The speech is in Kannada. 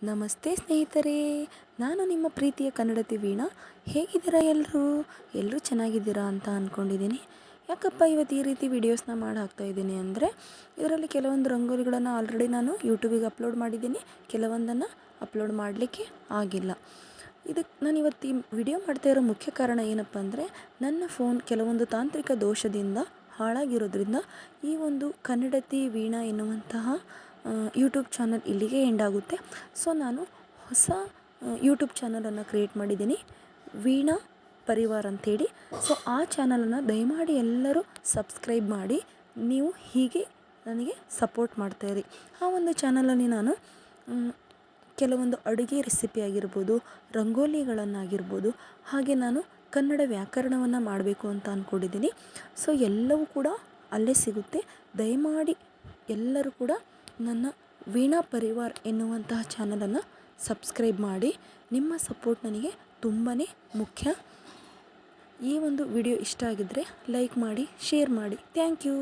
ನಮಸ್ತೆ ಸ್ನೇಹಿತರೆ, ನಾನು ನಿಮ್ಮ ಪ್ರೀತಿಯ ಕನ್ನಡತಿ ವೀಣಾ. ಹೇಗಿದ್ದೀರಾ ಎಲ್ಲರೂ ಚೆನ್ನಾಗಿದ್ದೀರಾ ಅಂತ ಅಂದ್ಕೊಂಡಿದ್ದೀನಿ. ಯಾಕಪ್ಪ ಇವತ್ತು ಈ ರೀತಿ ವೀಡಿಯೋಸ್ನ ಮಾಡಿ ಹಾಕ್ತಾಯಿದ್ದೀನಿ ಅಂದರೆ, ಇದರಲ್ಲಿ ಕೆಲವೊಂದು ರಂಗೋಲಿಗಳನ್ನು ಆಲ್ರೆಡಿ ನಾನು ಯೂಟ್ಯೂಬಿಗೆ ಅಪ್ಲೋಡ್ ಮಾಡಿದ್ದೀನಿ, ಕೆಲವೊಂದನ್ನು ಅಪ್ಲೋಡ್ ಮಾಡಲಿಕ್ಕೆ ಆಗಿಲ್ಲ. ಇದಕ್ಕೆ ನಾನು ಇವತ್ತು ಈ ವಿಡಿಯೋ ಮಾಡ್ತಾ ಇರೋ ಮುಖ್ಯ ಕಾರಣ ಏನಪ್ಪ ಅಂದರೆ, ನನ್ನ ಫೋನ್ ಕೆಲವೊಂದು ತಾಂತ್ರಿಕ ದೋಷದಿಂದ ಹಾಳಾಗಿರೋದ್ರಿಂದ ಈ ಒಂದು ಕನ್ನಡತಿ ವೀಣಾ ಎನ್ನುವಂತಹ ಯೂಟ್ಯೂಬ್ ಚಾನಲ್ ಇಲ್ಲಿಗೆ ಎಂಡ್ ಆಗುತ್ತೆ. ಸೊ ನಾನು ಹೊಸ ಯೂಟ್ಯೂಬ್ ಚಾನಲನ್ನು ಕ್ರಿಯೇಟ್ ಮಾಡಿದ್ದೀನಿ, ವೀಣಾ ಪರಿವಾರ್ ಅಂಥೇಳಿ. ಸೊ ಆ ಚಾನಲನ್ನು ದಯಮಾಡಿ ಎಲ್ಲರೂ ಸಬ್ಸ್ಕ್ರೈಬ್ ಮಾಡಿ, ನೀವು ಹೀಗೆ ನನಗೆ ಸಪೋರ್ಟ್ ಮಾಡ್ತಾಯಿರಿ. ಆ ಒಂದು ಚಾನಲಲ್ಲಿ ನಾನು ಕೆಲವೊಂದು ಅಡುಗೆ ರೆಸಿಪಿ ಆಗಿರ್ಬೋದು, ರಂಗೋಲಿಗಳನ್ನಾಗಿರ್ಬೋದು, ಹಾಗೆ ನಾನು ಕನ್ನಡ ವ್ಯಾಕರಣವನ್ನು ಮಾಡಬೇಕು ಅಂತ ಅಂದ್ಕೊಂಡಿದ್ದೀನಿ. ಸೊ ಎಲ್ಲವೂ ಕೂಡ ಅಲ್ಲೇ ಸಿಗುತ್ತೆ. ದಯಮಾಡಿ ಎಲ್ಲರೂ ಕೂಡ ನನ್ನ ವೀಣಾ ಪರಿವಾರ್ ಎನ್ನುವಂತಹ ಚಾನಲನ್ನು ಸಬ್ಸ್ಕ್ರೈಬ್ ಮಾಡಿ. ನಿಮ್ಮ ಸಪೋರ್ಟ್ ನನಗೆ ತುಂಬಾ ಮುಖ್ಯ. ಈ ಒಂದು ವಿಡಿಯೋ ಇಷ್ಟ ಆಗಿದ್ದರೆ ಲೈಕ್ ಮಾಡಿ, ಶೇರ್ ಮಾಡಿ. Thank you.